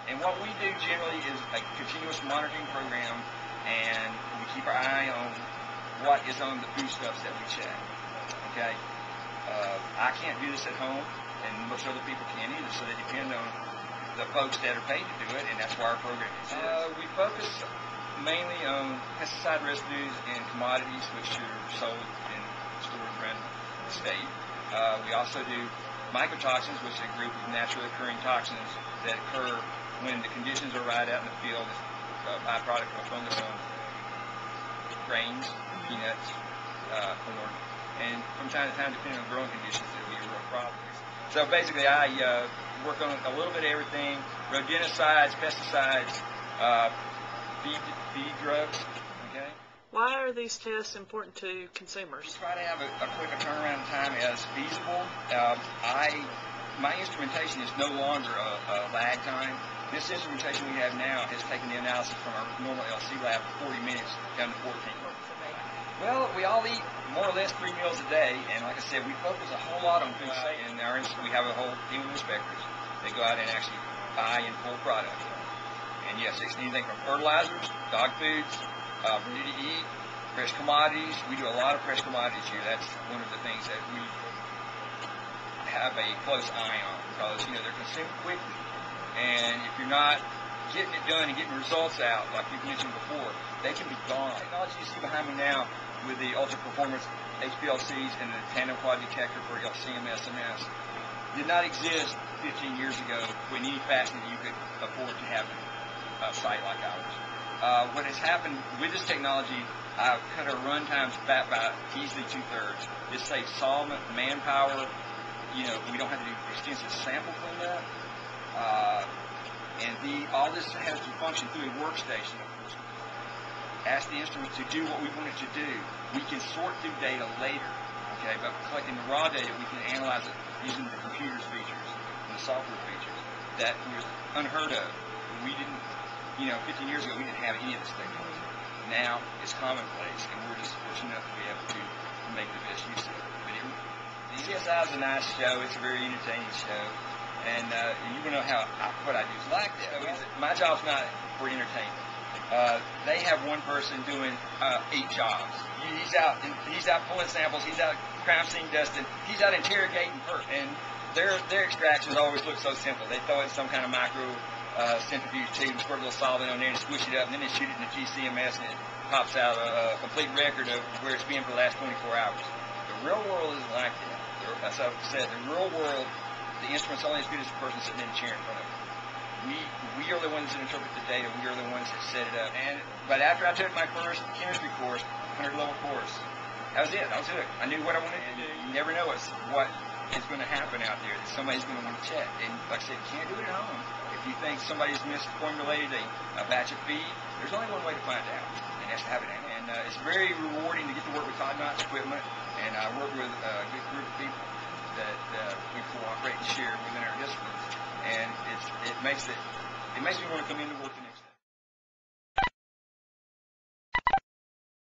And what we do generally is a continuous monitoring program, and we keep our eye on what is on the foodstuffs that we check. Okay, I can't do this at home, and most other people can't either, so they depend on the folks that are paid to do it, and that's why our program exists. We focus mainly on pesticide residues and commodities which are sold in stores around the state. We also do mycotoxins, which is a group of naturally occurring toxins that occur when the conditions are right out in the field. It's a byproduct of fungus on grains, peanuts, corn, and from time to time, depending on growing conditions, it'll be a real problem. So basically, I work on a little bit of everything: rodenticides, pesticides, feed drugs. Okay. Why are these tests important to consumers? We try to have a quicker turnaround time as feasible. My instrumentation is no longer a lag time. This instrumentation we have now has taken the analysis from our normal LC lab from 40 minutes down to 14. Well, we all eat more or less 3 meals a day, and like I said, we focus a whole lot on food safety. And we have a whole team of inspectors. They go out and actually buy and pull product. And yes, it's anything from fertilizers, dog foods, ready to eat, fresh commodities. We do a lot of fresh commodities here. That's one of the things that we have a close eye on, because they're consumed quickly, and if you're not getting it done and getting results out, like you mentioned before, they can be gone. The technology you see behind me now with the ultra performance HPLCs and the tandem quad detector for LCM SMS did not exist 15 years ago in any fashion that you could afford to have a site like ours. What has happened with this technology, I've cut our run times back by easily 2/3. This saves solvent, manpower. We don't have to do extensive sample cleanup. All this has to function through a workstation, of course. Ask the instrument to do what we want it to do. We can sort through data later, okay? But collecting the raw data, we can analyze it using the computer's features and the software features that was unheard of. We didn't, 15 years ago, we didn't have any of this technology. Now it's commonplace, and we're just fortunate enough to be able to make the best use of it. The CSI is a nice show. It's a very entertaining show. And you know what I do is like that. My job's not for entertainment. They have one person doing 8 jobs. He's out pulling samples. He's out crime scene dusting. He's out interrogating first. And their extractions always look so simple. They throw in some kind of micro centrifuge tube, squirt a little solvent on there, and squish it up, and then they shoot it in the GCMS, and it pops out a complete record of where it's been for the last 24 hours. The real world isn't like that. As I've said, the real world, the instrument's only as good as the person sitting in the chair in front of it. We are the ones that interpret the data. We are the ones that set it up. But after I took my first chemistry course, 100-level course, that was it. I was hooked. I knew what I wanted to do. You never know what is going to happen out there that somebody's going to want to check. And like I said, you can't do it at home. If you think somebody's misformulated a batch of feed, there's only one way to find out, and that's to have it in. And it's very rewarding to get to work with top-notch equipment, and I work with a good group of people that we cooperate and share within our disciplines, and it makes me want to come in to work the next day.